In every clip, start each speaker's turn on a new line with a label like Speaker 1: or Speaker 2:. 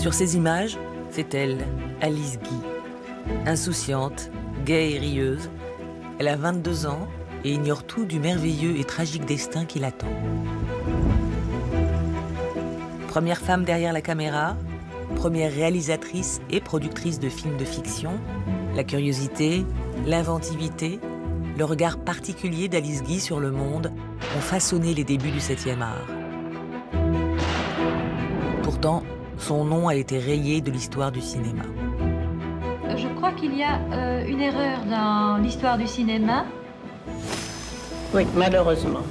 Speaker 1: Sur ces images, c'est elle, Alice Guy. Insouciante, gaie et rieuse, elle a 22 ans et ignore tout du merveilleux et tragique destin qui l'attend. Première femme derrière la caméra, première réalisatrice et productrice de films de fiction, la curiosité, l'inventivité, le regard particulier d'Alice Guy sur le monde ont façonné les débuts du 7e art. Pourtant, son nom a été rayé de l'histoire du cinéma.
Speaker 2: Je crois qu'il y a une erreur dans l'histoire du cinéma.
Speaker 3: Oui, malheureusement.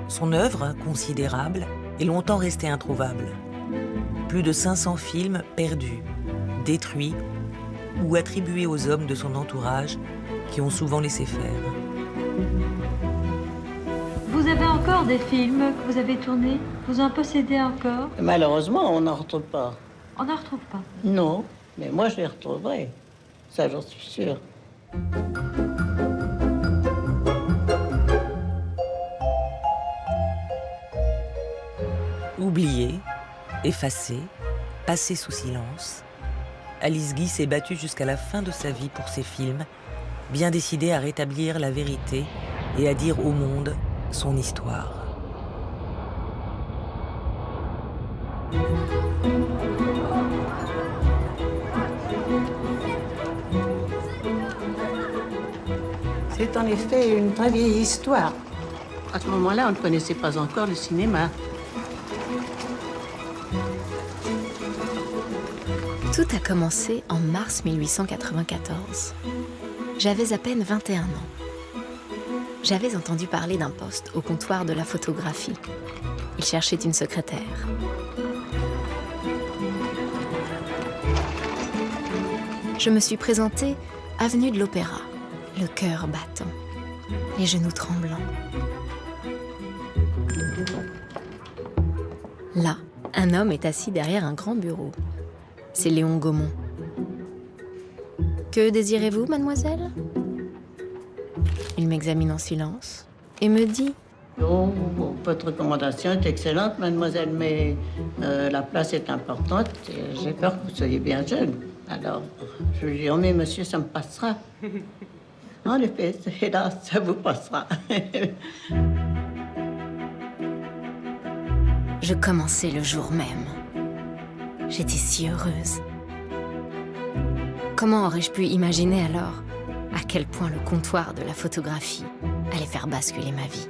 Speaker 1: Son œuvre, considérable, est longtemps restée introuvable. Plus de 500 films perdus, détruits ou attribués aux hommes de son entourage qui ont souvent laissé faire.
Speaker 2: Vous avez encore des films que vous avez tournés? Vous en possédez encore?
Speaker 3: Malheureusement, on n'en retrouve pas.
Speaker 2: On n'en retrouve pas?
Speaker 3: Non, mais moi, je les retrouverai. Ça, j'en suis sûre.
Speaker 1: Oubliée, effacée, passée sous silence, Alice Guy s'est battue jusqu'à la fin de sa vie pour ses films, bien décidée à rétablir la vérité et à dire au monde son histoire.
Speaker 3: C'est en effet une très vieille histoire. À ce moment-là, on ne connaissait pas encore le cinéma.
Speaker 4: Tout a commencé en mars 1894. J'avais à peine 21 ans. J'avais entendu parler d'un poste au comptoir de la photographie. Il cherchait une secrétaire. Je me suis présentée avenue de l'Opéra, le cœur battant, les genoux tremblants. Là, un homme est assis derrière un grand bureau. C'est Léon Gaumont. « Que désirez-vous, mademoiselle ?» Il m'examine en silence et me dit «
Speaker 3: Oh, votre recommandation est excellente, mademoiselle, mais la place est importante et j'ai peur que vous soyez bien jeune. Alors, je lui dis, oh, mais monsieur, ça me passera. En effet, hélas, ça vous passera. »
Speaker 4: Je commençais le jour même. J'étais si heureuse. Comment aurais-je pu imaginer alors à quel point le comptoir de la photographie allait faire basculer ma vie?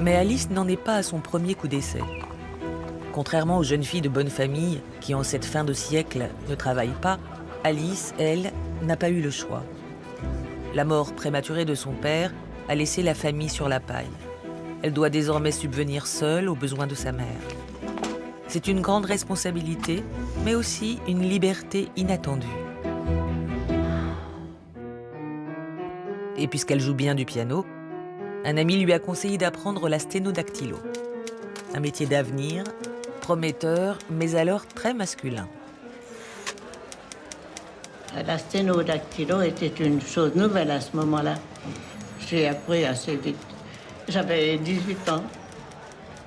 Speaker 1: Mais Alice n'en est pas à son premier coup d'essai. Contrairement aux jeunes filles de bonne famille qui, en cette fin de siècle, ne travaillent pas, Alice, elle, n'a pas eu le choix. La mort prématurée de son père a laissé la famille sur la paille. Elle doit désormais subvenir seule aux besoins de sa mère. C'est une grande responsabilité, mais aussi une liberté inattendue. Et puisqu'elle joue bien du piano, un ami lui a conseillé d'apprendre la sténodactylo. Un métier d'avenir, prometteur, mais alors très masculin.
Speaker 3: La sténodactylo était une chose nouvelle à ce moment-là. J'ai appris assez vite. J'avais 18 ans.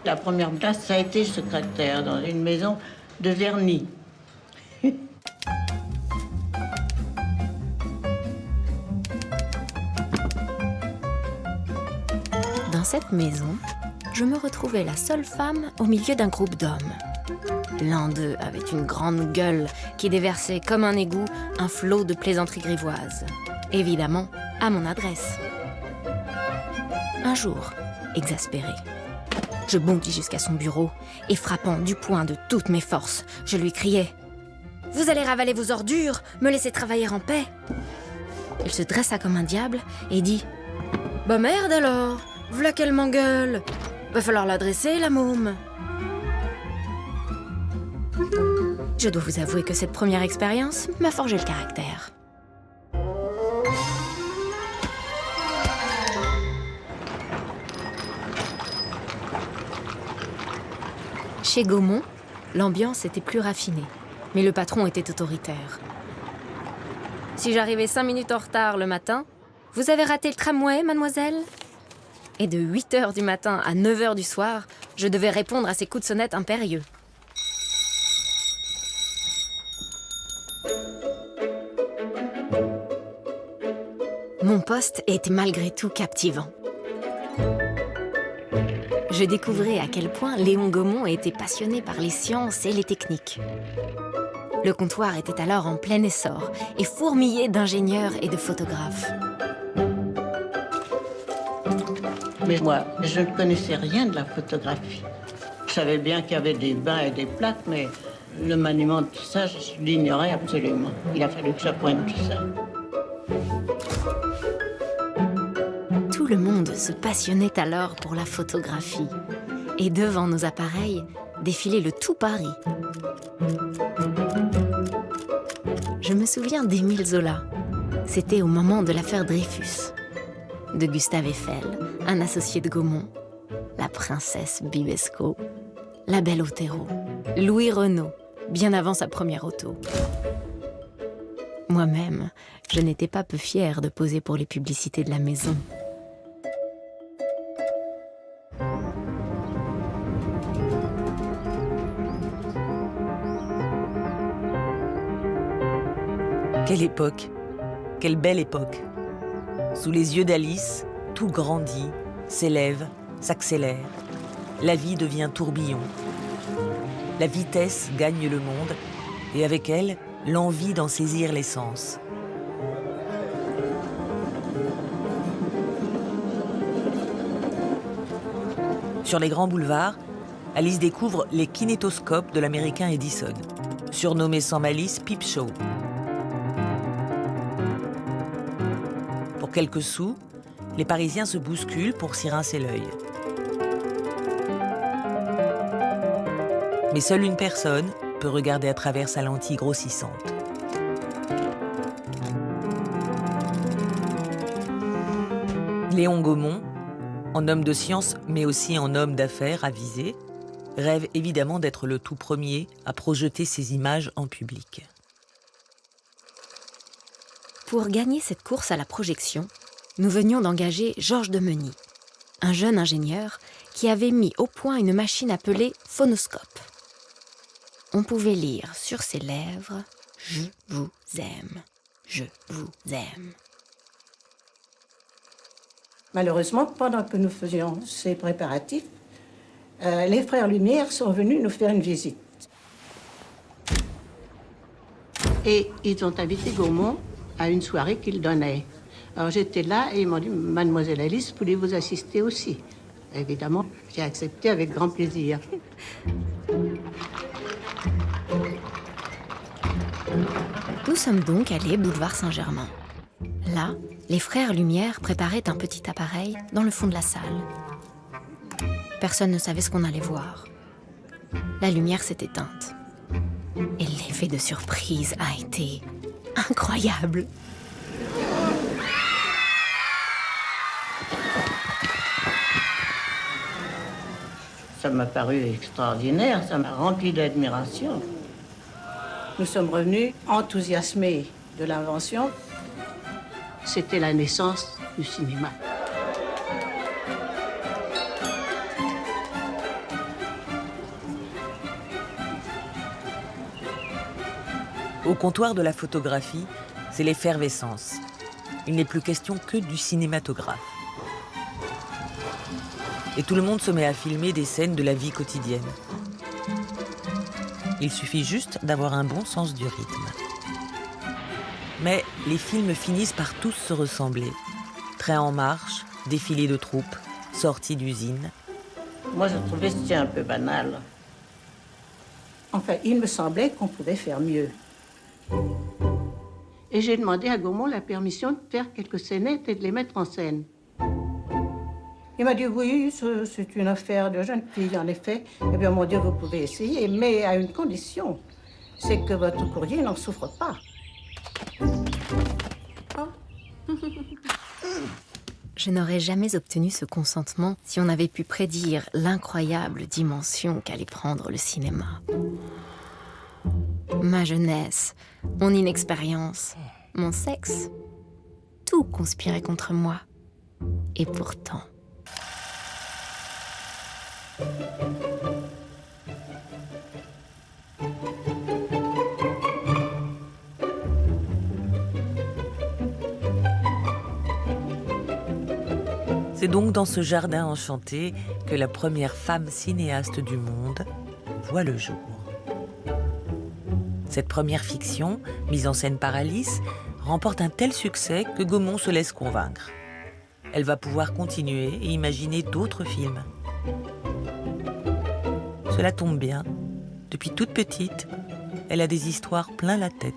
Speaker 3: La première place, ça a été secrétaire dans une maison de vernis.
Speaker 4: Dans cette maison, je me retrouvais la seule femme au milieu d'un groupe d'hommes. L'un d'eux avait une grande gueule qui déversait comme un égout un flot de plaisanteries grivoises. Évidemment, à mon adresse. Un jour, exaspérée, je bondis jusqu'à son bureau et frappant du poing de toutes mes forces, je lui criai « Vous allez ravaler vos ordures, me laisser travailler en paix !» Il se dressa comme un diable et dit « Bah merde alors, v'là qu'elle m'engueule. Va falloir l'adresser, la môme. » Je dois vous avouer que cette première expérience m'a forgé le caractère. Chez Gaumont, l'ambiance était plus raffinée, mais le patron était autoritaire. Si j'arrivais 5 minutes en retard le matin, vous avez raté le tramway, mademoiselle? Et de 8h du matin à 9h du soir, je devais répondre à ces coups de sonnette impérieux. Mon poste était malgré tout captivant. Je découvrais à quel point Léon Gaumont était passionné par les sciences et les techniques. Le comptoir était alors en plein essor et fourmillé d'ingénieurs et de photographes.
Speaker 3: Mais moi, je ne connaissais rien de la photographie. Je savais bien qu'il y avait des bains et des plaques, mais le maniement de tout ça, je l'ignorais absolument. Il a fallu que j'apprenne tout ça.
Speaker 4: Tout le monde se passionnait alors pour la photographie. Et devant nos appareils, défilait le tout Paris. Je me souviens d'Émile Zola. C'était au moment de l'affaire Dreyfus. De Gustave Eiffel, un associé de Gaumont, la princesse Bibesco, la belle Otero, Louis Renault, bien avant sa première auto. Moi-même, je n'étais pas peu fière de poser pour les publicités de la maison.
Speaker 1: Quelle époque! Quelle belle époque! Sous les yeux d'Alice, tout grandit, s'élève, s'accélère. La vie devient tourbillon. La vitesse gagne le monde et avec elle, l'envie d'en saisir l'essence. Sur les grands boulevards, Alice découvre les kinétoscopes de l'américain Edison, surnommé sans malice Peep Show. Pour quelques sous, les Parisiens se bousculent pour s'y rincer l'œil. Mais seule une personne peut regarder à travers sa lentille grossissante. Léon Gaumont, en homme de science mais aussi en homme d'affaires avisé, rêve évidemment d'être le tout premier à projeter ses images en public.
Speaker 4: Pour gagner cette course à la projection, nous venions d'engager Georges Demeny, un jeune ingénieur qui avait mis au point une machine appelée phonoscope. On pouvait lire sur ses lèvres « Je vous aime, je vous aime ».
Speaker 3: Malheureusement, pendant que nous faisions ces préparatifs, les frères Lumière sont venus nous faire une visite. Et ils ont invité Gaumont à une soirée qu'ils donnaient. Alors j'étais là et ils m'ont dit « Mademoiselle Alice, voulez-vous assister aussi ?» Évidemment, j'ai accepté avec grand plaisir.
Speaker 4: Nous sommes donc allés boulevard Saint-Germain. Là, les frères Lumière préparaient un petit appareil dans le fond de la salle. Personne ne savait ce qu'on allait voir. La lumière s'est éteinte. Et l'effet de surprise a été incroyable.
Speaker 3: Ça m'a paru extraordinaire, ça m'a rempli d'admiration. Nous sommes revenus enthousiasmés de l'invention. C'était la naissance du cinéma.
Speaker 1: Au comptoir de la photographie, c'est l'effervescence. Il n'est plus question que du cinématographe. Et tout le monde se met à filmer des scènes de la vie quotidienne. Il suffit juste d'avoir un bon sens du rythme. Mais les films finissent par tous se ressembler. Train en marche, défilé de troupes, sortie d'usine.
Speaker 3: Moi, je trouvais que c'était un peu banal. Enfin, il me semblait qu'on pouvait faire mieux. Et j'ai demandé à Gaumont la permission de faire quelques scénettes et de les mettre en scène. Il m'a dit oui, c'est une affaire de jeune fille, en effet. Eh bien, mon Dieu, vous pouvez essayer, mais à une condition, c'est que votre courrier n'en souffre pas.
Speaker 4: Je n'aurais jamais obtenu ce consentement si on avait pu prédire l'incroyable dimension qu'allait prendre le cinéma. Ma jeunesse, mon inexpérience, mon sexe, tout conspirait contre moi. Et pourtant...
Speaker 1: C'est donc dans ce jardin enchanté que la première femme cinéaste du monde voit le jour. Cette première fiction, mise en scène par Alice, remporte un tel succès que Gaumont se laisse convaincre. Elle va pouvoir continuer et imaginer d'autres films. Cela tombe bien. Depuis toute petite, elle a des histoires plein la tête.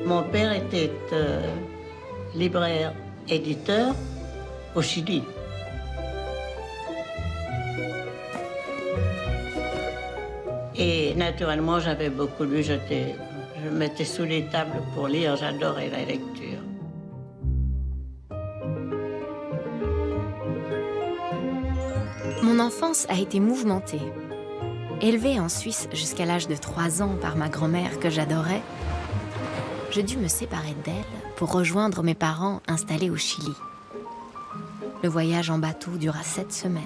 Speaker 3: Mon père était libraire, éditeur au Chili. Et naturellement, j'avais beaucoup lu. Je me mettais sous les tables pour lire. J'adorais la lecture.
Speaker 4: Mon enfance a été mouvementée. Élevée en Suisse jusqu'à l'âge de 3 ans par ma grand-mère que j'adorais, je dus me séparer d'elle pour rejoindre mes parents installés au Chili. Le voyage en bateau dura 7 semaines.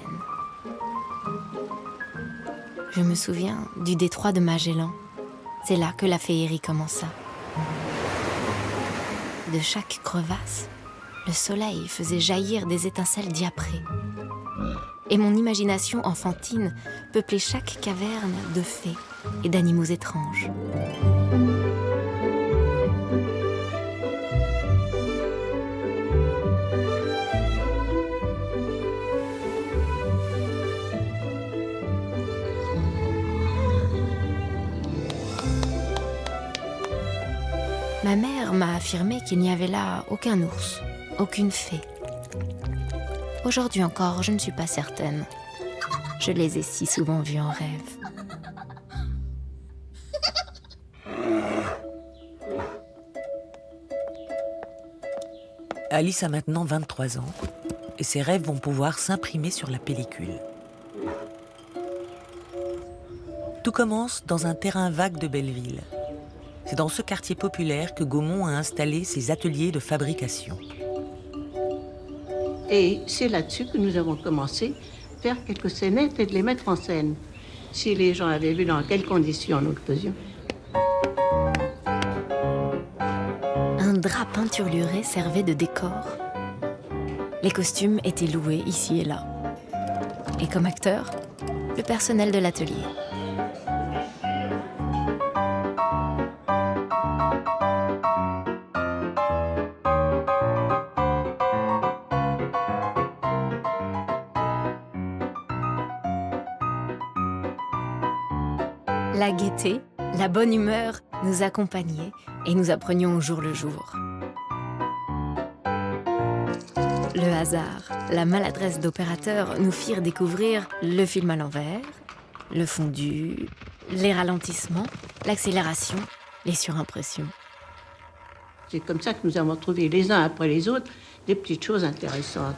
Speaker 4: Je me souviens du détroit de Magellan. C'est là que la féerie commença. De chaque crevasse, le soleil faisait jaillir des étincelles diaprées. Et mon imagination enfantine peuplait chaque caverne de fées et d'animaux étranges. Ma mère m'a affirmé qu'il n'y avait là aucun ours, aucune fée. Aujourd'hui encore, je ne suis pas certaine. Je les ai si souvent vus en rêve.
Speaker 1: Alice a maintenant 23 ans et ses rêves vont pouvoir s'imprimer sur la pellicule. Tout commence dans un terrain vague de Belleville. C'est dans ce quartier populaire que Gaumont a installé ses ateliers de fabrication.
Speaker 3: Et c'est là-dessus que nous avons commencé à faire quelques scénettes et de les mettre en scène. Si les gens avaient vu dans quelles conditions nous le faisions.
Speaker 4: Un drap peinturluré servait de décor. Les costumes étaient loués ici et là. Et comme acteur, le personnel de l'atelier. La gaieté, la bonne humeur nous accompagnaient et nous apprenions au jour le jour. Le hasard, la maladresse d'opérateurs nous firent découvrir le film à l'envers, le fondu, les ralentissements, l'accélération, les surimpressions.
Speaker 3: C'est comme ça que nous avons trouvé les uns après les autres des petites choses intéressantes.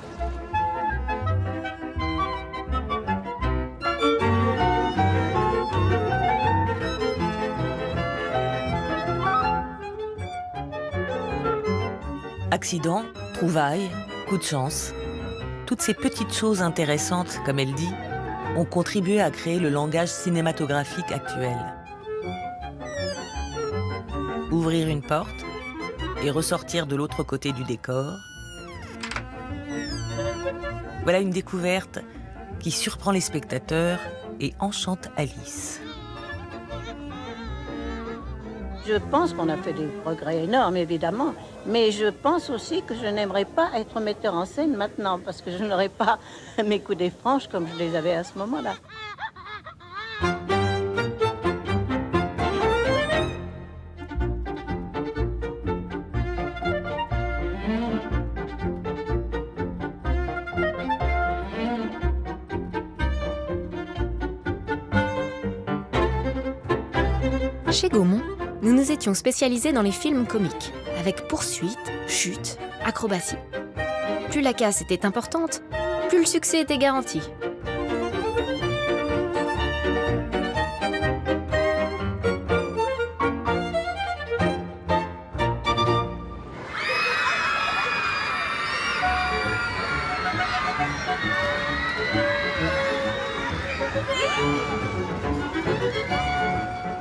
Speaker 1: Accident, trouvailles, coup de chance, toutes ces petites choses intéressantes, comme elle dit, ont contribué à créer le langage cinématographique actuel. Ouvrir une porte et ressortir de l'autre côté du décor. Voilà une découverte qui surprend les spectateurs et enchante Alice.
Speaker 3: Je pense qu'on a fait des progrès énormes, évidemment, mais je pense aussi que je n'aimerais pas être metteur en scène maintenant, parce que je n'aurais pas mes coups des franches comme je les avais à ce moment-là.
Speaker 4: Chez Gaumont, nous nous étions spécialisés dans les films comiques, avec poursuites, chutes, acrobaties. Plus la casse était importante, plus le succès était garanti.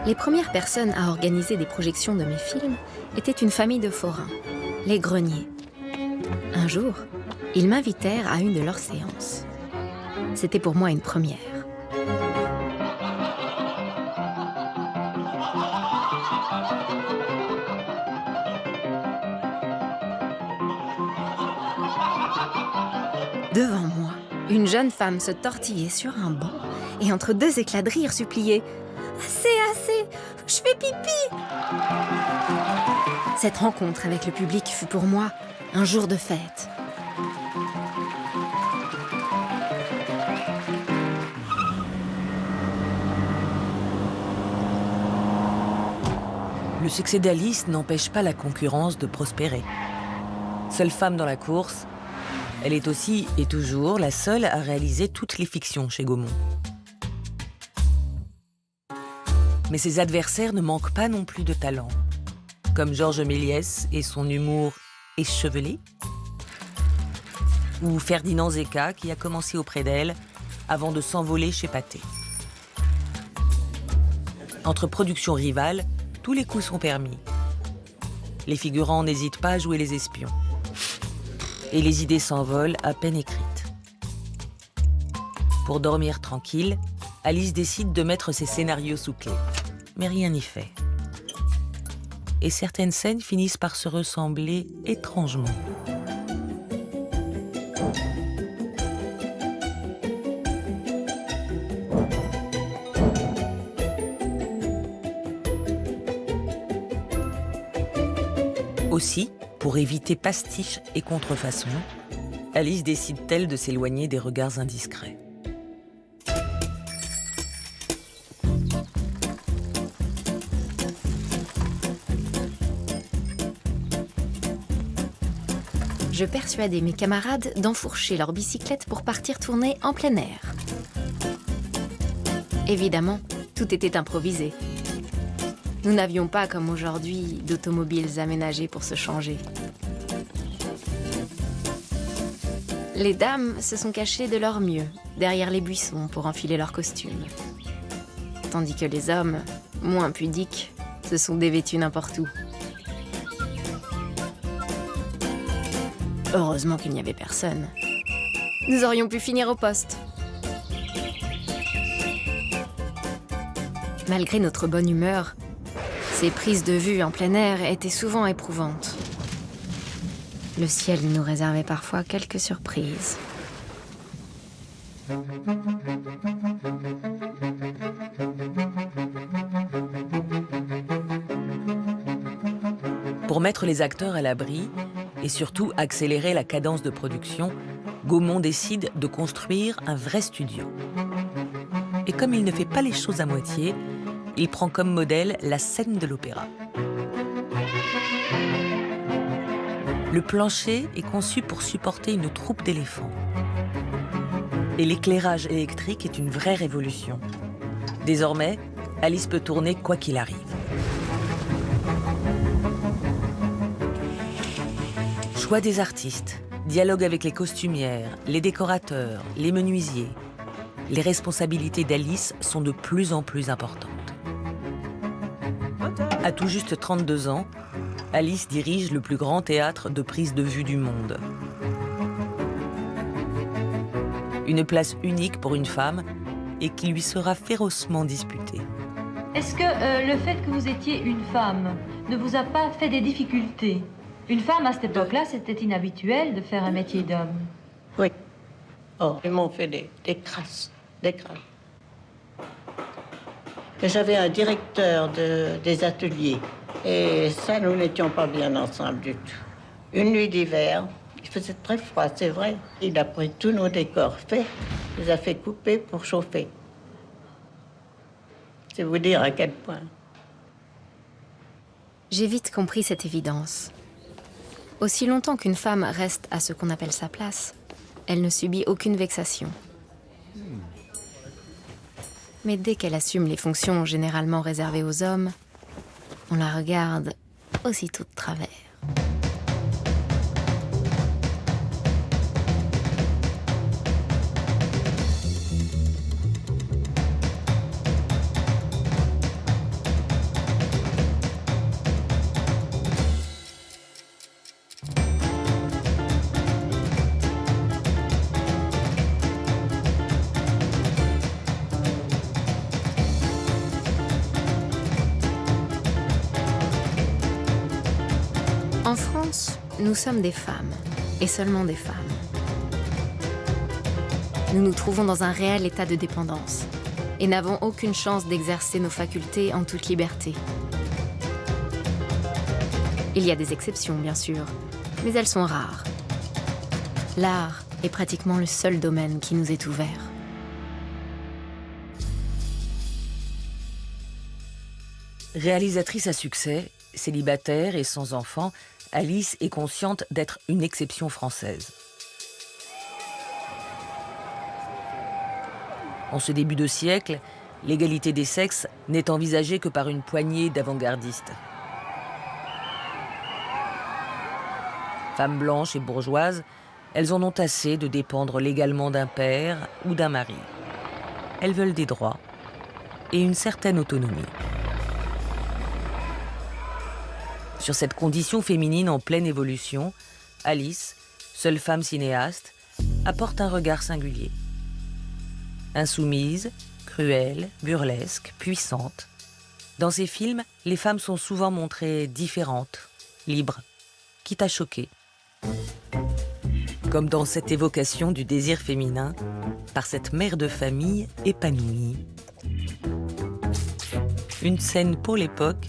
Speaker 4: Les premières personnes à organiser des projections de mes films étaient une famille de forains, les Greniers. Un jour, ils m'invitèrent à une de leurs séances. C'était pour moi une première. Devant moi, une jeune femme se tortillait sur un banc et entre deux éclats de rire suppliait « Assez, assez, je fais pipi !» Cette rencontre avec le public fut pour moi un jour de fête.
Speaker 1: Le succès d'Alice n'empêche pas la concurrence de prospérer. Seule femme dans la course, elle est aussi et toujours la seule à réaliser toutes les fictions chez Gaumont. Mais ses adversaires ne manquent pas non plus de talent, comme Georges Méliès et son humour échevelé, ou Ferdinand Zecca qui a commencé auprès d'elle avant de s'envoler chez Pathé. Entre productions rivales, tous les coups sont permis. Les figurants n'hésitent pas à jouer les espions. Et les idées s'envolent à peine écrites. Pour dormir tranquille, Alice décide de mettre ses scénarios sous clé. Mais rien n'y fait. Et certaines scènes finissent par se ressembler étrangement. Aussi, pour éviter pastiches et contrefaçons, Alice décide-t-elle de s'éloigner des regards indiscrets.
Speaker 4: Je persuadais mes camarades d'enfourcher leur bicyclette pour partir tourner en plein air. Évidemment, tout était improvisé. Nous n'avions pas, comme aujourd'hui, d'automobiles aménagées pour se changer. Les dames se sont cachées de leur mieux, derrière les buissons, pour enfiler leurs costumes. Tandis que les hommes, moins pudiques, se sont dévêtus n'importe où. Heureusement qu'il n'y avait personne. Nous aurions pu finir au poste. Malgré notre bonne humeur, ces prises de vue en plein air étaient souvent éprouvantes. Le ciel nous réservait parfois quelques surprises.
Speaker 1: Pour mettre les acteurs à l'abri et surtout accélérer la cadence de production, Gaumont décide de construire un vrai studio. Et comme il ne fait pas les choses à moitié, il prend comme modèle la scène de l'opéra. Le plancher est conçu pour supporter une troupe d'éléphants. Et l'éclairage électrique est une vraie révolution. Désormais, Alice peut tourner quoi qu'il arrive. Choix des artistes, dialogue avec les costumières, les décorateurs, les menuisiers. Les responsabilités d'Alice sont de plus en plus importantes. À tout juste 32 ans, Alice dirige le plus grand théâtre de prise de vue du monde. Une place unique pour une femme et qui lui sera férocement disputée.
Speaker 2: Est-ce que le fait que vous étiez une femme ne vous a pas fait des difficultés? Une femme, à cette époque-là, c'était inhabituel de faire un métier d'homme.
Speaker 3: Oui. Oh, ils m'ont fait des crasses, des crasses. J'avais un directeur des ateliers. Et ça, nous n'étions pas bien ensemble du tout. Une nuit d'hiver, il faisait très froid, c'est vrai. Il a pris tous nos décors faits, il les a fait couper pour chauffer. C'est vous dire à quel point.
Speaker 4: J'ai vite compris cette évidence. Aussi longtemps qu'une femme reste à ce qu'on appelle sa place, elle ne subit aucune vexation. Mais dès qu'elle assume les fonctions généralement réservées aux hommes, on la regarde aussitôt de travers. En France, nous sommes des femmes, et seulement des femmes. Nous nous trouvons dans un réel état de dépendance et n'avons aucune chance d'exercer nos facultés en toute liberté. Il y a des exceptions, bien sûr, mais elles sont rares. L'art est pratiquement le seul domaine qui nous est ouvert.
Speaker 1: Réalisatrice à succès, célibataire et sans enfant, Alice est consciente d'être une exception française. En ce début de siècle, l'égalité des sexes n'est envisagée que par une poignée d'avant-gardistes. Femmes blanches et bourgeoises, elles en ont assez de dépendre légalement d'un père ou d'un mari. Elles veulent des droits et une certaine autonomie. Sur cette condition féminine en pleine évolution, Alice, seule femme cinéaste, apporte un regard singulier. Insoumise, cruelle, burlesque, puissante. Dans ses films, les femmes sont souvent montrées différentes, libres, quitte à choquer. Comme dans cette évocation du désir féminin par cette mère de famille épanouie. Une scène pour l'époque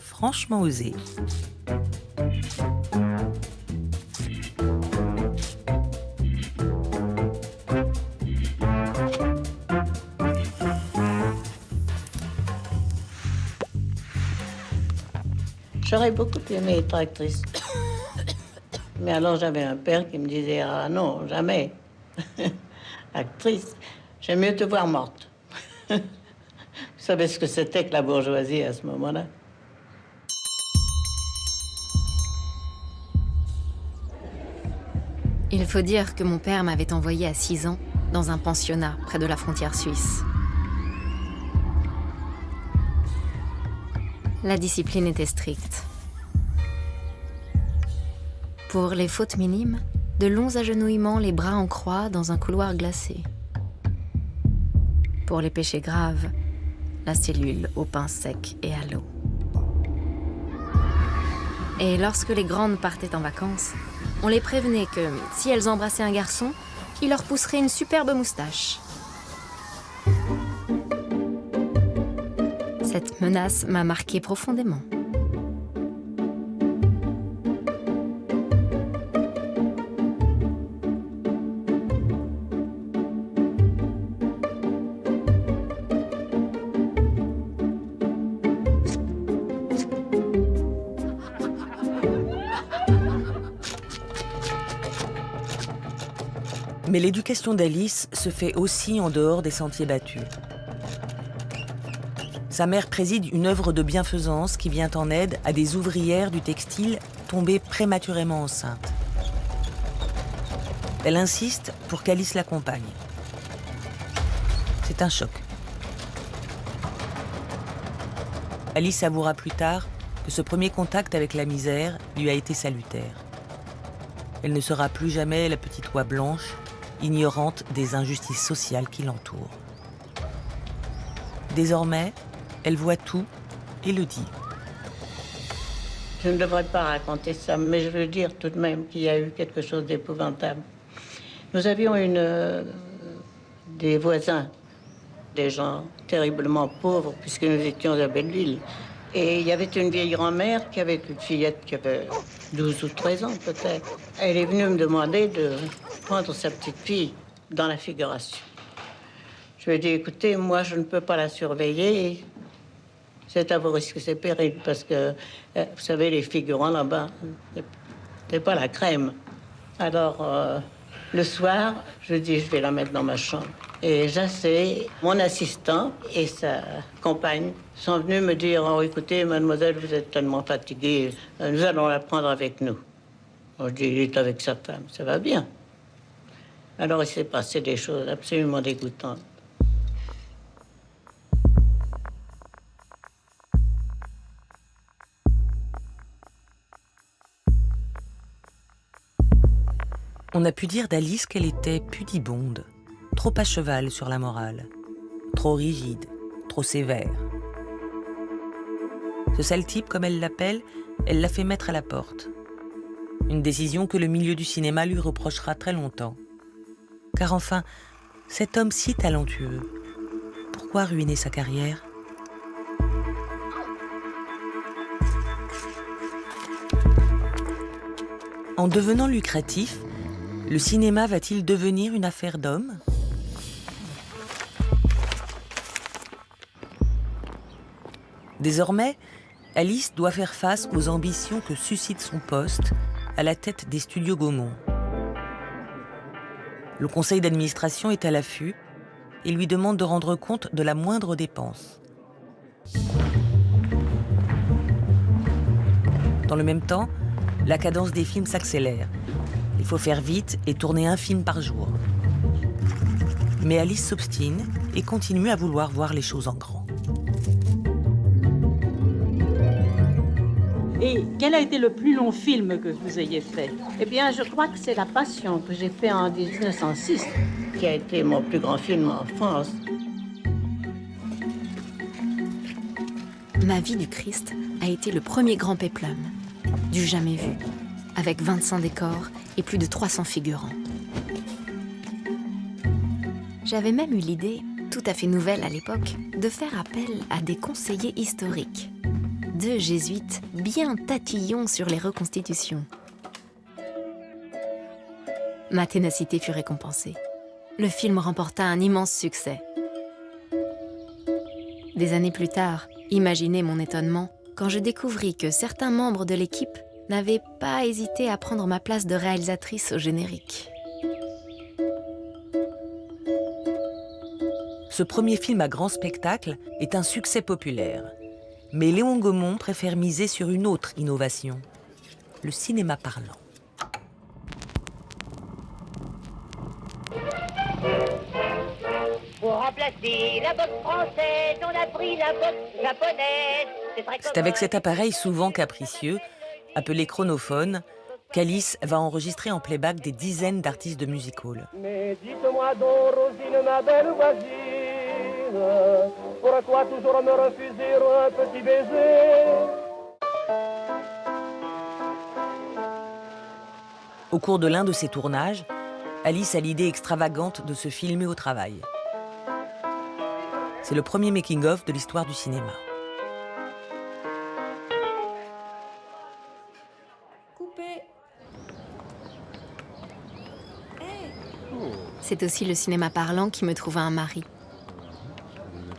Speaker 1: franchement osée.
Speaker 3: J'aurais beaucoup aimé être actrice. Mais alors j'avais un père qui me disait « Ah non, jamais. Actrice, j'aime mieux te voir morte. » Vous savez ce que c'était que la bourgeoisie à ce moment-là?
Speaker 4: Il faut dire que mon père m'avait envoyée à 6 ans dans un pensionnat près de la frontière suisse. La discipline était stricte. Pour les fautes minimes, de longs agenouillements les bras en croix dans un couloir glacé. Pour les péchés graves, la cellule au pain sec et à l'eau. Et lorsque les grandes partaient en vacances, on les prévenait que si elles embrassaient un garçon, il leur pousserait une superbe moustache. Cette menace m'a marquée profondément.
Speaker 1: Mais l'éducation d'Alice se fait aussi en dehors des sentiers battus. Sa mère préside une œuvre de bienfaisance qui vient en aide à des ouvrières du textile tombées prématurément enceintes. Elle insiste pour qu'Alice l'accompagne. C'est un choc. Alice avouera plus tard que ce premier contact avec la misère lui a été salutaire. Elle ne sera plus jamais la petite oie blanche, ignorante des injustices sociales qui l'entourent. Désormais, elle voit tout et le dit.
Speaker 3: Je ne devrais pas raconter ça, mais je veux dire tout de même qu'il y a eu quelque chose d'épouvantable. Nous avions des voisins, des gens terriblement pauvres, puisque nous étions à Belleville. Et il y avait une vieille grand-mère qui avait une fillette qui avait 12 ou 13 ans peut-être. Elle est venue me demander de prendre sa petite fille dans la figuration. Je lui ai dit, écoutez, moi je ne peux pas la surveiller. C'est à vos risques et périls, parce que, vous savez, les figurants là-bas, c'est pas la crème. Alors, le soir, je dis, je vais la mettre dans ma chambre. Et Jacé, mon assistant et sa compagne sont venus me dire, oh, écoutez, mademoiselle, vous êtes tellement fatiguée, nous allons la prendre avec nous. Je dis, il est avec sa femme, ça va bien. Alors, il s'est passé des choses absolument dégoûtantes.
Speaker 1: On a pu dire d'Alice qu'elle était pudibonde, trop à cheval sur la morale, trop rigide, trop sévère. Ce sale type, comme elle l'appelle, elle l'a fait mettre à la porte. Une décision que le milieu du cinéma lui reprochera très longtemps. Car enfin, cet homme si talentueux, pourquoi ruiner sa carrière ? En devenant lucratif, le cinéma va-t-il devenir une affaire d'hommes ? Désormais, Alice doit faire face aux ambitions que suscite son poste à la tête des studios Gaumont. Le conseil d'administration est à l'affût et lui demande de rendre compte de la moindre dépense. Dans le même temps, la cadence des films s'accélère. Il faut faire vite et tourner un film par jour. Mais Alice s'obstine et continue à vouloir voir les choses en grand.
Speaker 5: Et quel a été le plus long film que vous ayez fait?
Speaker 3: Eh bien, je crois que c'est La Passion que j'ai fait en 1906, qui a été mon plus grand film en France.
Speaker 4: Ma vie du Christ a été le premier grand péplum, du jamais vu, avec 25 décors et plus de 300 figurants. J'avais même eu l'idée, tout à fait nouvelle à l'époque, de faire appel à des conseillers historiques. Deux jésuites bien tatillons sur les reconstitutions. Ma ténacité fut récompensée. Le film remporta un immense succès. Des années plus tard, imaginez mon étonnement quand je découvris que certains membres de l'équipe n'avaient pas hésité à prendre ma place de réalisatrice au générique.
Speaker 1: Ce premier film à grand spectacle est un succès populaire. Mais Léon Gaumont préfère miser sur une autre innovation, le cinéma parlant.
Speaker 6: Pour remplacer la boxe française, on a pris la boxe japonaise.
Speaker 1: C'est avec cet appareil souvent capricieux, appelé chronophone, qu'Alice va enregistrer en playback des dizaines d'artistes de music-hall.
Speaker 7: Mais dites-moi donc, Rosine, ma belle voisine, pourquoi toujours me refuser un petit baiser?
Speaker 1: Au cours de l'un de ses tournages, Alice a l'idée extravagante de se filmer au travail. C'est le premier making-of de l'histoire du cinéma.
Speaker 4: C'est aussi le cinéma parlant qui me trouva un mari.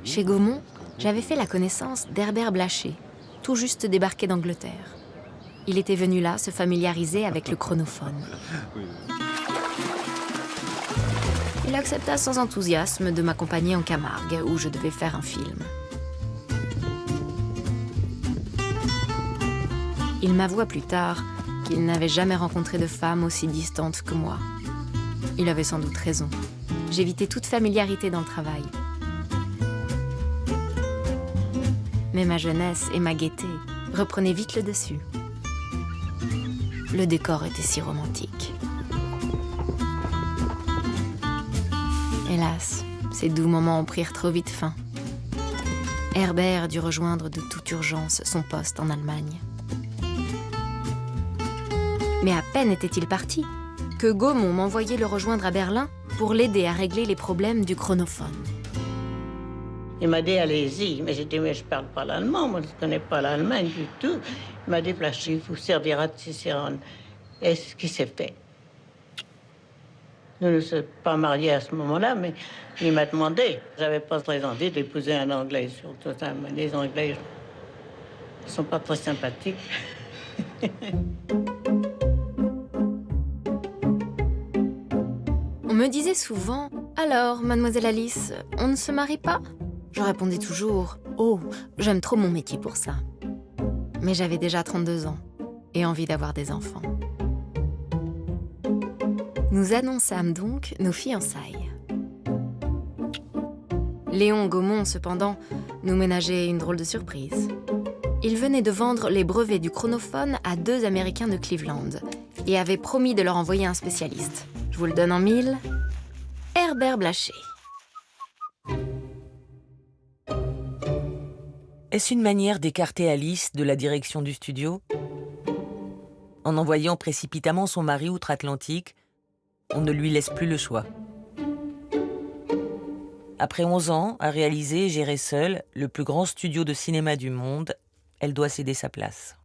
Speaker 4: Chez Gaumont, j'avais fait la connaissance d'Herbert Blaché, tout juste débarqué d'Angleterre. Il était venu là se familiariser avec le chronophone. Il accepta sans enthousiasme de m'accompagner en Camargue, où je devais faire un film. Il m'avoua plus tard qu'il n'avait jamais rencontré de femme aussi distante que moi. Il avait sans doute raison. J'évitais toute familiarité dans le travail. Mais ma jeunesse et ma gaieté reprenaient vite le dessus. Le décor était si romantique. Hélas, ces doux moments prirent trop vite fin. Herbert dut rejoindre de toute urgence son poste en Allemagne. Mais à peine était-il parti que Gaumont m'envoyait le rejoindre à Berlin pour l'aider à régler les problèmes du chronophone.
Speaker 3: Il m'a dit, allez-y. Mais j'ai dit, mais je parle pas l'allemand, moi je ne connais pas l'Allemagne du tout. Il m'a dit, Blaché, il vous servira de Cicérone. Et ce qui s'est fait. Nous ne sommes pas mariés à ce moment-là, mais il m'a demandé. J'avais pas très envie d'épouser un Anglais, surtout ça. Mais les Anglais ne sont pas très sympathiques.
Speaker 4: On me disait souvent « Alors, mademoiselle Alice, on ne se marie pas ?» Je répondais toujours « Oh, j'aime trop mon métier pour ça. » Mais j'avais déjà 32 ans et envie d'avoir des enfants. Nous annonçâmes donc nos fiançailles. Léon Gaumont, cependant, nous ménageait une drôle de surprise. Il venait de vendre les brevets du chronophone à 2 Américains de Cleveland et avait promis de leur envoyer un spécialiste. Je vous le donne en 1000. Herbert Blaché.
Speaker 1: Est-ce une manière d'écarter Alice de la direction du studio ? En envoyant précipitamment son mari outre-Atlantique, on ne lui laisse plus le choix. Après 11 ans à réaliser et gérer seule le plus grand studio de cinéma du monde, elle doit céder sa place.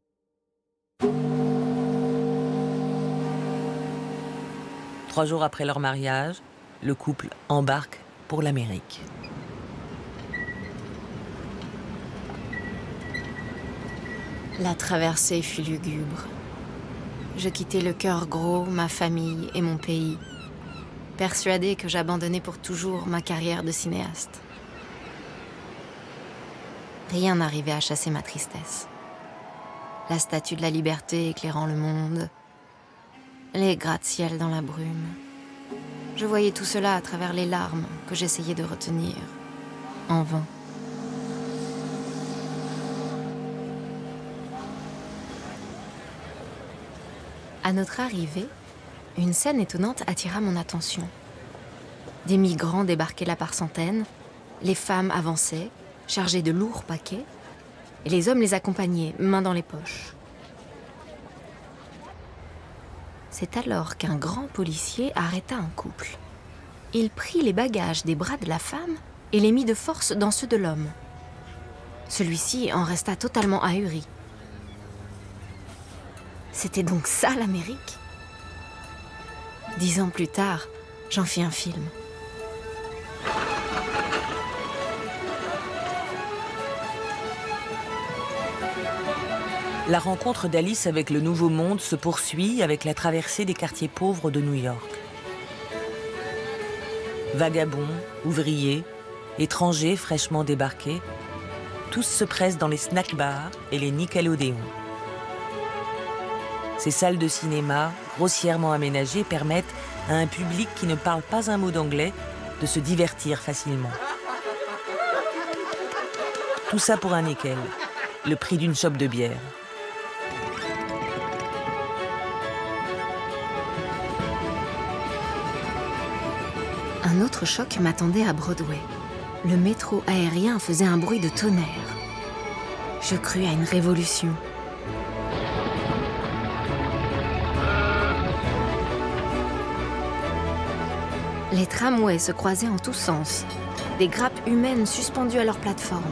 Speaker 1: 3 jours après leur mariage, le couple embarque pour l'Amérique.
Speaker 4: La traversée fut lugubre. Je quittais le cœur gros, ma famille et mon pays, persuadée que j'abandonnais pour toujours ma carrière de cinéaste. Rien n'arrivait à chasser ma tristesse. La statue de la liberté éclairant le monde, les gratte-ciel dans la brume. Je voyais tout cela à travers les larmes que j'essayais de retenir, en vain. À notre arrivée, une scène étonnante attira mon attention. Des migrants débarquaient là par centaines, les femmes avançaient, chargées de lourds paquets, et les hommes les accompagnaient, mains dans les poches. C'est alors qu'un grand policier arrêta un couple. Il prit les bagages des bras de la femme et les mit de force dans ceux de l'homme. Celui-ci en resta totalement ahuri. C'était donc ça l'Amérique ? 10 ans plus tard, j'en fis un film.
Speaker 1: La rencontre d'Alice avec le Nouveau Monde se poursuit avec la traversée des quartiers pauvres de New York. Vagabonds, ouvriers, étrangers fraîchement débarqués, tous se pressent dans les snack-bars et les Nickelodeon. Ces salles de cinéma, grossièrement aménagées, permettent à un public qui ne parle pas un mot d'anglais de se divertir facilement. Tout ça pour un nickel, le prix d'une chope de bière.
Speaker 4: Un autre choc m'attendait à Broadway. Le métro aérien faisait un bruit de tonnerre. Je crus à une révolution. Les tramways se croisaient en tous sens, des grappes humaines suspendues à leur plateforme.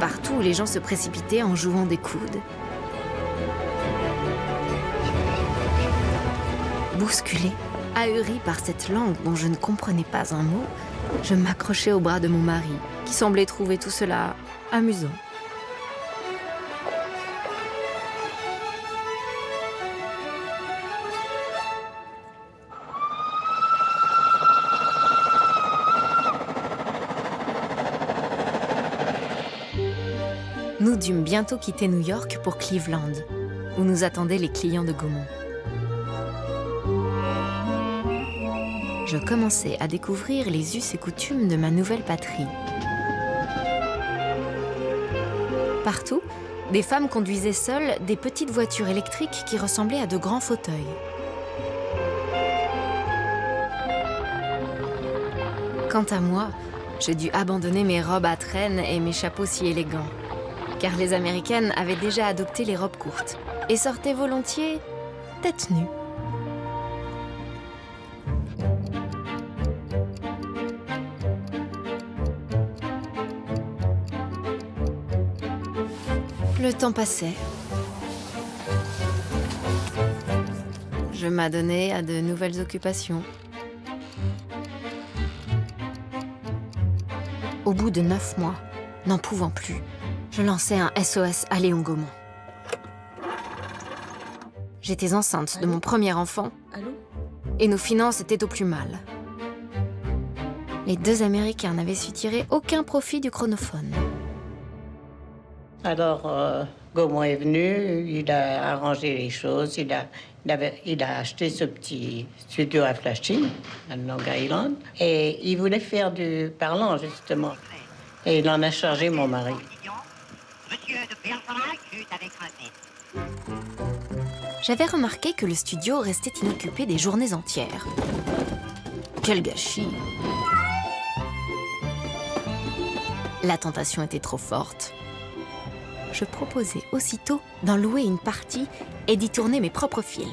Speaker 4: Partout, les gens se précipitaient en jouant des coudes. Bousculée, ahurie par cette langue dont je ne comprenais pas un mot, je m'accrochais au bras de mon mari, qui semblait trouver tout cela amusant. Nous dûmes bientôt quitter New York pour Cleveland, où nous attendaient les clients de Gaumont. Je commençais à découvrir les us et coutumes de ma nouvelle patrie. Partout, des femmes conduisaient seules des petites voitures électriques qui ressemblaient à de grands fauteuils. Quant à moi, je dus abandonner mes robes à traînes et mes chapeaux si élégants, car les Américaines avaient déjà adopté les robes courtes et sortaient volontiers tête nue. Le temps passait. Je m'adonnais à de nouvelles occupations. Au bout de 9 mois, n'en pouvant plus, je lançai un SOS à Léon Gaumont. J'étais enceinte de mon premier enfant et nos finances étaient au plus mal. Les 2 Américains n'avaient su tirer aucun profit du chronophone.
Speaker 3: Alors, Gaumont est venu, il a arrangé les choses, il a acheté ce petit studio à Flushing, à Long Island, et il voulait faire du parlant, justement. Et il en a chargé mon mari.
Speaker 4: J'avais remarqué que le studio restait inoccupé des journées entières. Quel gâchis! La tentation était trop forte. je proposai aussitôt d'en louer une partie et d'y tourner mes propres films.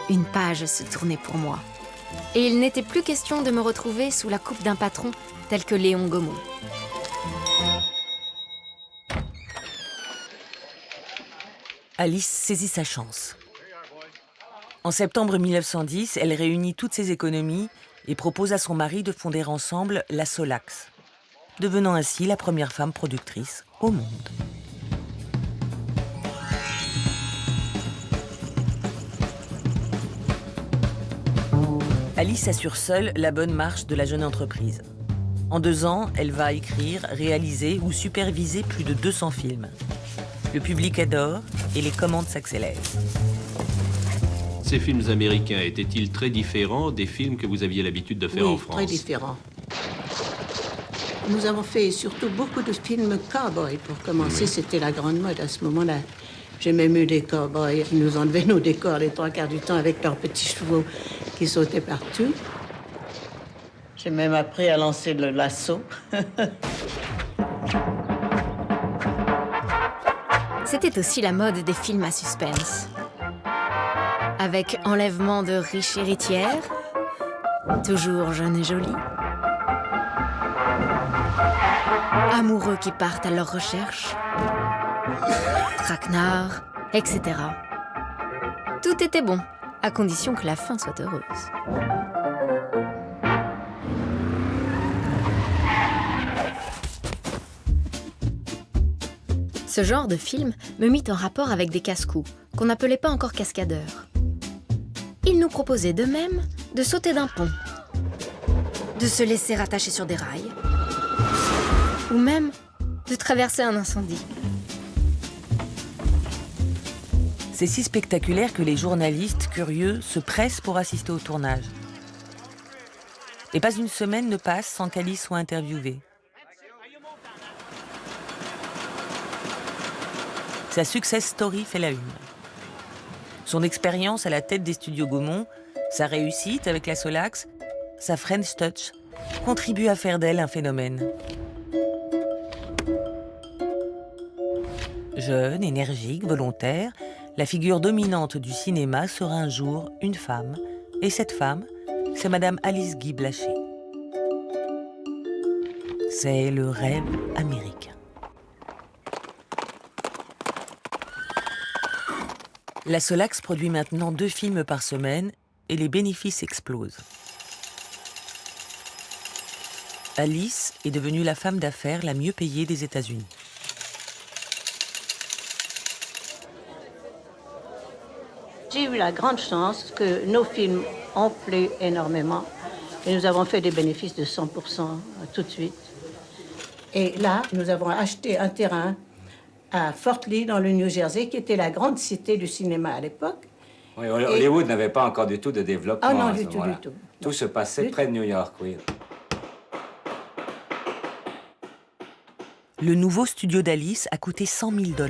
Speaker 4: Une page se tournait pour moi. Et il n'était plus question de me retrouver sous la coupe d'un patron tel que Léon Gaumont.
Speaker 1: Alice saisit sa chance. En septembre 1910, elle réunit toutes ses économies et propose à son mari de fonder ensemble la Solax, devenant ainsi la première femme productrice au monde. Alice assure seule la bonne marche de la jeune entreprise. En 2 ans, elle va écrire, réaliser ou superviser plus de 200 films. Le public adore et les commandes s'accélèrent.
Speaker 8: Ces films américains étaient-ils très différents des films que vous aviez l'habitude de faire en France?
Speaker 3: Oui, très différents. Nous avons fait surtout beaucoup de films cow-boys. Pour commencer, c'était la grande mode à ce moment-là. J'ai même eu des cow-boys qui nous enlevaient nos décors les 3/4 du temps avec leurs petits chevaux qui sautaient partout. J'ai même appris à lancer le lasso.
Speaker 4: C'était aussi la mode des films à suspense. Avec enlèvement de riches héritières, toujours jeunes et jolis, amoureux qui partent à leur recherche, traquenards, etc. Tout était bon, à condition que la fin soit heureuse. Ce genre de film me mit en rapport avec des casse-coups, qu'on n'appelait pas encore cascadeurs. Ils nous proposaient de même de sauter d'un pont, de se laisser attacher sur des rails, ou même de traverser un incendie.
Speaker 1: C'est si spectaculaire que les journalistes curieux se pressent pour assister au tournage. Et pas une semaine ne passe sans qu'Alice soit interviewée. Sa success story fait la une. Son expérience à la tête des studios Gaumont, sa réussite avec la Solax, sa French Touch, contribuent à faire d'elle un phénomène. Jeune, énergique, volontaire, la figure dominante du cinéma sera un jour une femme. Et cette femme, c'est Madame Alice Guy Blaché. C'est le rêve américain. La Solax produit maintenant 2 films par semaine et les bénéfices explosent. Alice est devenue la femme d'affaires la mieux payée des États-Unis.
Speaker 3: J'ai eu la grande chance que nos films ont plu énormément et nous avons fait des bénéfices de 100% tout de suite. Et là, nous avons acheté un terrain à Fort Lee, dans le New Jersey, qui était la grande cité du cinéma à l'époque.
Speaker 9: Oui, Hollywood n'avait pas encore du tout de développement.
Speaker 3: Ah non,
Speaker 9: à ce
Speaker 3: du tout,
Speaker 9: moment-là.
Speaker 3: du tout.
Speaker 9: Tout se passait près de New York, oui.
Speaker 1: Le nouveau studio d'Alice a coûté $100 000.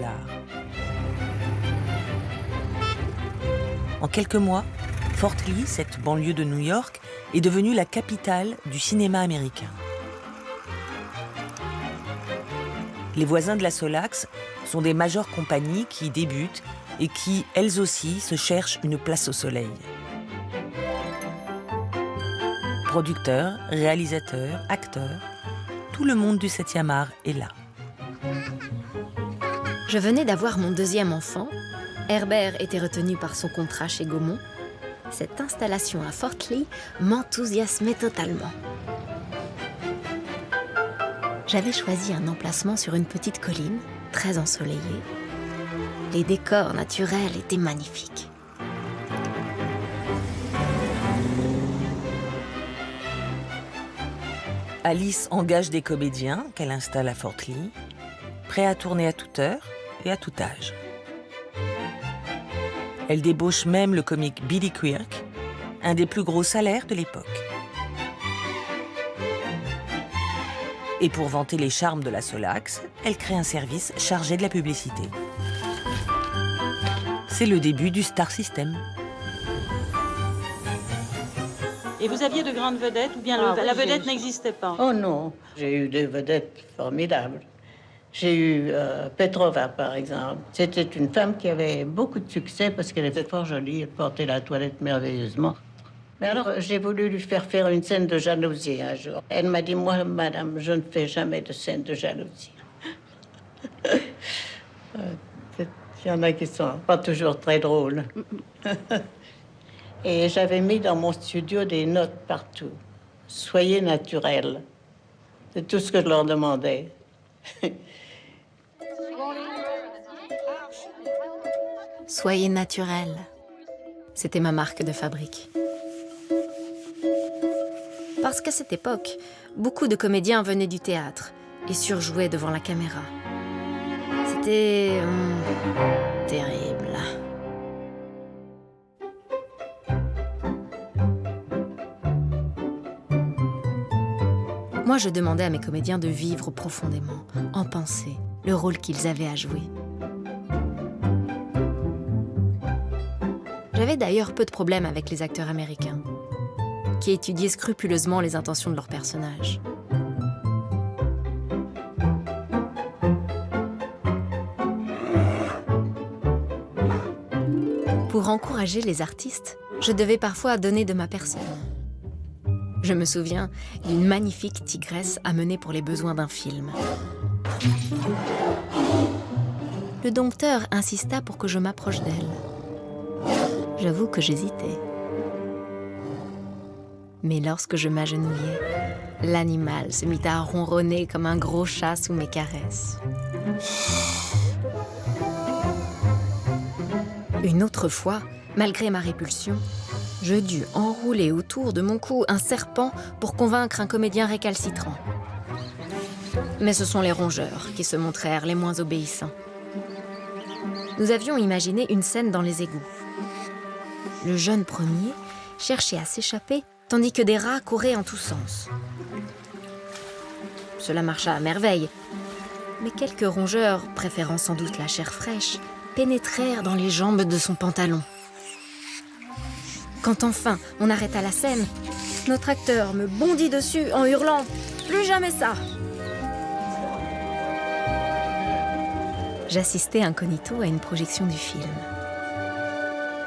Speaker 1: En quelques mois, Fort Lee, cette banlieue de New York, est devenue la capitale du cinéma américain. Les voisins de la Solax sont des majeures compagnies qui débutent et qui, elles aussi, se cherchent une place au soleil. Producteurs, réalisateurs, acteurs, tout le monde du 7e art est là.
Speaker 4: Je venais d'avoir mon 2e enfant. Herbert était retenu par son contrat chez Gaumont. Cette installation à Fort Lee m'enthousiasmait totalement. J'avais choisi un emplacement sur une petite colline, très ensoleillée. Les décors naturels étaient magnifiques.
Speaker 1: Alice engage des comédiens qu'elle installe à Fort Lee, prêts à tourner à toute heure et à tout âge. Elle débauche même le comique Billy Quirk, un des plus gros salaires de l'époque. Et pour vanter les charmes de la Solax, elle crée un service chargé de la publicité. C'est le début du Star System.
Speaker 5: Et vous aviez de grandes vedettes ou bien la vedette n'existait pas?
Speaker 3: Oh non, j'ai eu des vedettes formidables. J'ai eu Petrova, par exemple. C'était une femme qui avait beaucoup de succès parce qu'elle était fort jolie, elle portait la toilette merveilleusement. Mais alors, j'ai voulu lui faire une scène de jalousie un jour. Elle m'a dit, moi, madame, je ne fais jamais de scène de jalousie. Il y en a qui sont pas toujours très drôles. Et j'avais mis dans mon studio des notes partout. Soyez naturels. C'est tout ce que je leur demandais.
Speaker 4: Soyez naturel. C'était ma marque de fabrique. Parce qu'à cette époque, beaucoup de comédiens venaient du théâtre et surjouaient devant la caméra. C'était terrible. Moi, je demandais à mes comédiens de vivre profondément, en pensée, le rôle qu'ils avaient à jouer. J'avais d'ailleurs peu de problèmes avec les acteurs américains, qui étudiaient scrupuleusement les intentions de leurs personnages. Pour encourager les artistes, je devais parfois donner de ma personne. Je me souviens d'une magnifique tigresse amenée pour les besoins d'un film. Le dompteur insista pour que je m'approche d'elle. J'avoue que j'hésitais. Mais lorsque je m'agenouillai, l'animal se mit à ronronner comme un gros chat sous mes caresses. Une autre fois, malgré ma répulsion, je dus enrouler autour de mon cou un serpent pour convaincre un comédien récalcitrant. Mais ce sont les rongeurs qui se montrèrent les moins obéissants. Nous avions imaginé une scène dans les égouts. Le jeune premier cherchait à s'échapper tandis que des rats couraient en tous sens. Cela marcha à merveille, mais quelques rongeurs, préférant sans doute la chair fraîche, pénétrèrent dans les jambes de son pantalon. Quand enfin on arrêta la scène, notre acteur me bondit dessus en hurlant « Plus jamais ça !» J'assistais incognito à une projection du film.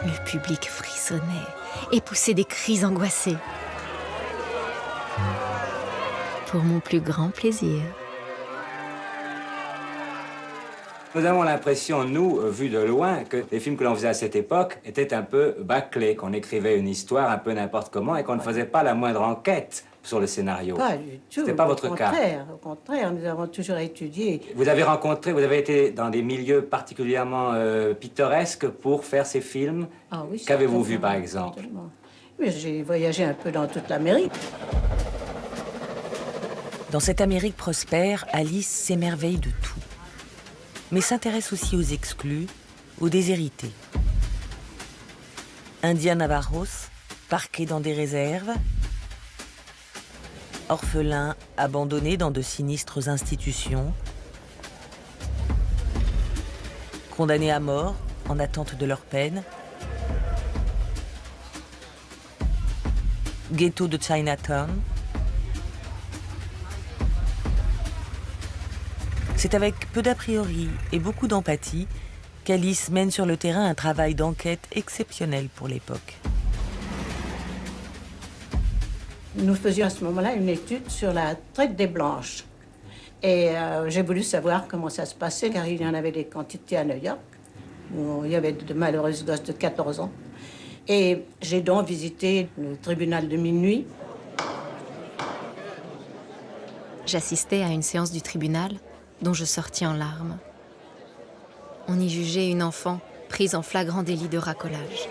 Speaker 4: Le public frissonnait et poussait des cris angoissés. Pour mon plus grand plaisir.
Speaker 9: Nous avons l'impression, nous, vu de loin, que les films que l'on faisait à cette époque étaient un peu bâclés, qu'on écrivait une histoire un peu n'importe comment et qu'on ne faisait pas la moindre enquête sur le scénario.
Speaker 3: Pas du tout.
Speaker 9: C'était pas votre cas.
Speaker 3: Au contraire, nous avons toujours étudié.
Speaker 9: Vous avez été dans des milieux particulièrement pittoresques pour faire ces films.
Speaker 3: Ah oui,
Speaker 9: qu'avez-vous vu, par exemple?
Speaker 3: Certainement. Mais j'ai voyagé un peu dans toute l'Amérique.
Speaker 1: Dans cette Amérique prospère, Alice s'émerveille de tout, mais s'intéresse aussi aux exclus, aux déshérités. Indiens Navarros, parqués dans des réserves, orphelins abandonnés dans de sinistres institutions, condamnés à mort en attente de leur peine, ghetto de Chinatown. C'est avec peu d'a priori et beaucoup d'empathie qu'Alice mène sur le terrain un travail d'enquête exceptionnel pour l'époque.
Speaker 3: Nous faisions à ce moment-là une étude sur la traite des Blanches. Et j'ai voulu savoir comment ça se passait, car il y en avait des quantités à New York, où il y avait de malheureuses gosses de 14 ans. Et j'ai donc visité le tribunal de minuit.
Speaker 4: J'assistais à une séance du tribunal dont je sortis en larmes. On y jugeait une enfant prise en flagrant délit de racolage.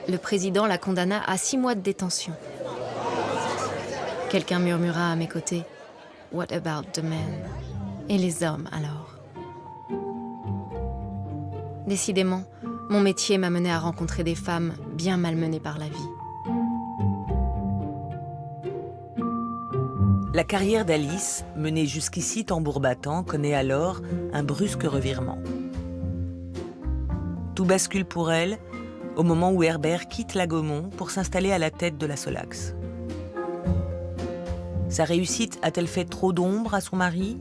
Speaker 4: Le président la condamna à 6 mois de détention. Quelqu'un murmura à mes côtés « What about the men ?» Et les hommes, alors? Décidément, mon métier m'a mené à rencontrer des femmes bien malmenées par la vie.
Speaker 1: La carrière d'Alice, menée jusqu'ici tambour battant, connaît alors un brusque revirement. Tout bascule pour elle au moment où Herbert quitte la Gaumont pour s'installer à la tête de la Solax. Sa réussite a-t-elle fait trop d'ombre à son mari?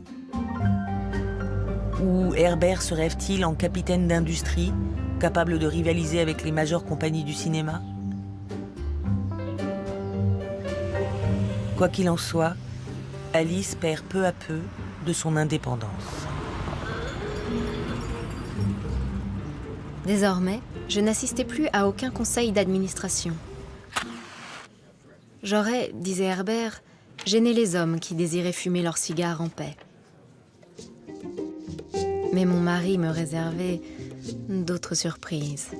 Speaker 1: Ou Herbert se rêve-t-il en capitaine d'industrie, capable de rivaliser avec les majeures compagnies du cinéma? Quoi qu'il en soit, Alice perd peu à peu de son indépendance.
Speaker 4: Désormais, je n'assistais plus à aucun conseil d'administration. J'aurais, disait Herbert, gêné les hommes qui désiraient fumer leurs cigares en paix. Mais mon mari me réservait d'autres surprises.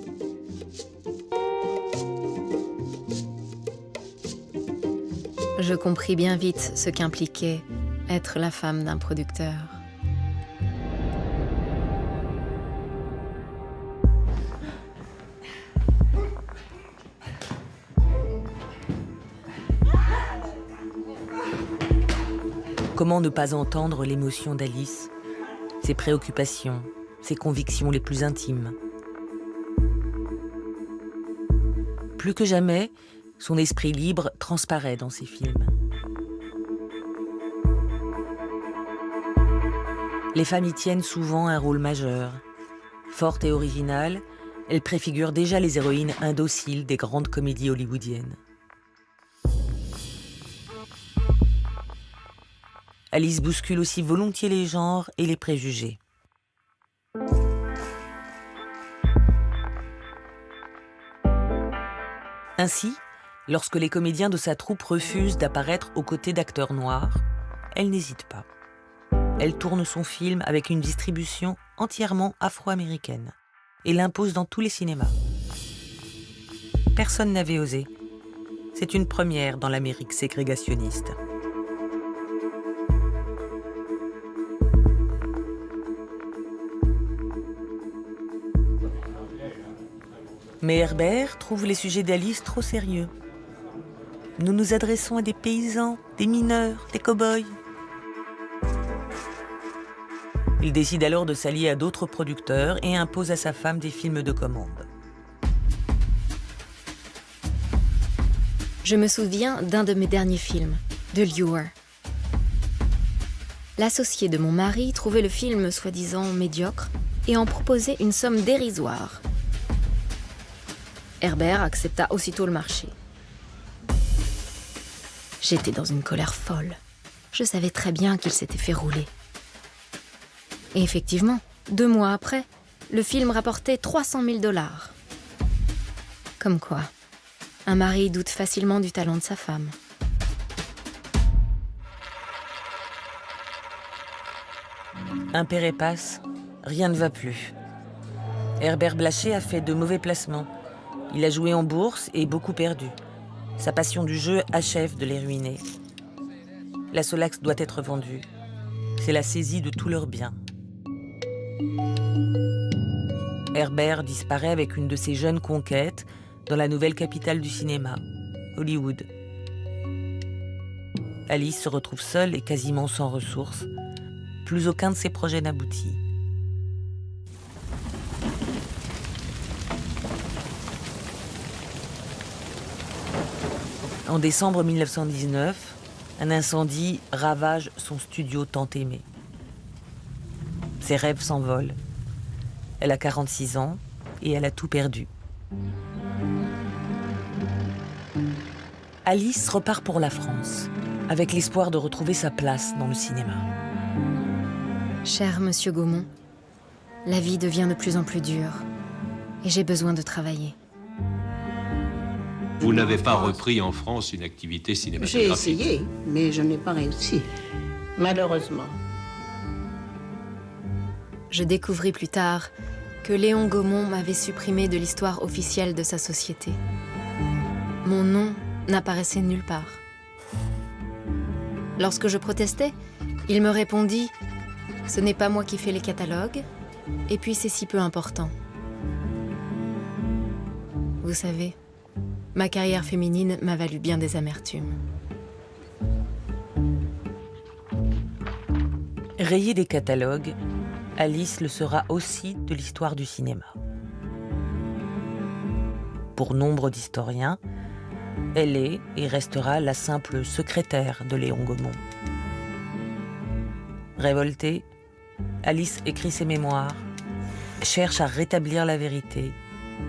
Speaker 4: Je compris bien vite ce qu'impliquait être la femme d'un producteur.
Speaker 1: Comment ne pas entendre l'émotion d'Alice, ses préoccupations, ses convictions les plus intimes? Plus que jamais, son esprit libre transparaît dans ses films. Les femmes y tiennent souvent un rôle majeur. Forte et originale, elles préfigurent déjà les héroïnes indociles des grandes comédies hollywoodiennes. Alice bouscule aussi volontiers les genres et les préjugés. Ainsi, lorsque les comédiens de sa troupe refusent d'apparaître aux côtés d'acteurs noirs, elle n'hésite pas. Elle tourne son film avec une distribution entièrement afro-américaine et l'impose dans tous les cinémas. Personne n'avait osé. C'est une première dans l'Amérique ségrégationniste. Mais Herbert trouve les sujets d'Alice trop sérieux. Nous nous adressons à des paysans, des mineurs, des cow-boys. Il décide alors de s'allier à d'autres producteurs et impose à sa femme des films de commande.
Speaker 4: Je me souviens d'un de mes derniers films, The Lure. L'associé de mon mari trouvait le film soi-disant médiocre et en proposait une somme dérisoire. Herbert accepta aussitôt le marché. J'étais dans une colère folle. Je savais très bien qu'il s'était fait rouler. Et effectivement, 2 mois après, le film rapportait 300 000 $. Comme quoi, un mari doute facilement du talent de sa femme.
Speaker 1: Un péré passe, rien ne va plus. Herbert Blaché a fait de mauvais placements. Il a joué en bourse et beaucoup perdu. Sa passion du jeu achève de les ruiner. La Solax doit être vendue. C'est la saisie de tous leurs biens. Herbert disparaît avec une de ses jeunes conquêtes dans la nouvelle capitale du cinéma, Hollywood. Alice se retrouve seule et quasiment sans ressources. Plus aucun de ses projets n'aboutit. En décembre 1919, un incendie ravage son studio tant aimé. Ses rêves s'envolent. Elle a 46 ans et elle a tout perdu. Alice repart pour la France, avec l'espoir de retrouver sa place dans le cinéma.
Speaker 4: Cher monsieur Gaumont, la vie devient de plus en plus dure et j'ai besoin de travailler.
Speaker 8: Vous n'avez pas repris en France une activité cinématographique?
Speaker 3: J'ai essayé, mais je n'ai pas réussi, malheureusement.
Speaker 4: Je découvris plus tard que Léon Gaumont m'avait supprimé de l'histoire officielle de sa société. Mon nom n'apparaissait nulle part. Lorsque je protestais, il me répondit « Ce n'est pas moi qui fais les catalogues, et puis c'est si peu important. » Vous savez, ma carrière féminine m'a valu bien des amertumes.
Speaker 1: Rayée des catalogues, Alice le sera aussi de l'histoire du cinéma. Pour nombre d'historiens, elle est et restera la simple secrétaire de Léon Gaumont. Révoltée, Alice écrit ses mémoires, cherche à rétablir la vérité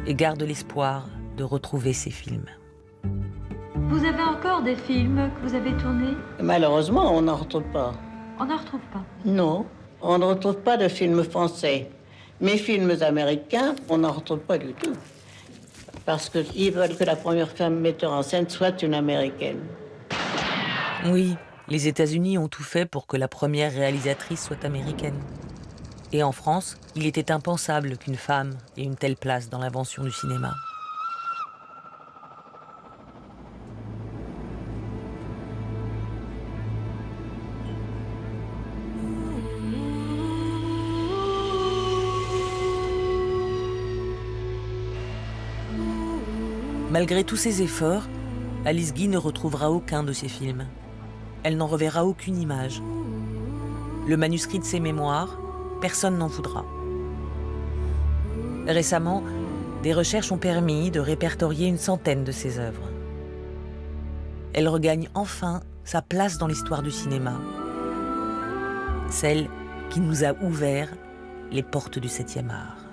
Speaker 1: et garde l'espoir de retrouver ses films.
Speaker 2: Vous avez encore des films que vous avez tournés?
Speaker 3: Malheureusement, on n'en retrouve pas.
Speaker 2: On n'en retrouve pas.
Speaker 3: Non, on ne retrouve pas de films français. Mes films américains, on n'en retrouve pas du tout. Parce qu'ils veulent que la première femme metteur en scène soit une Américaine.
Speaker 1: Oui, les États-Unis ont tout fait pour que la première réalisatrice soit américaine. Et en France, il était impensable qu'une femme ait une telle place dans l'invention du cinéma. Malgré tous ses efforts, Alice Guy ne retrouvera aucun de ses films. Elle n'en reverra aucune image. Le manuscrit de ses mémoires, personne n'en voudra. Récemment, des recherches ont permis de répertorier une centaine de ses œuvres. Elle regagne enfin sa place dans l'histoire du cinéma, celle qui nous a ouvert les portes du 7e art.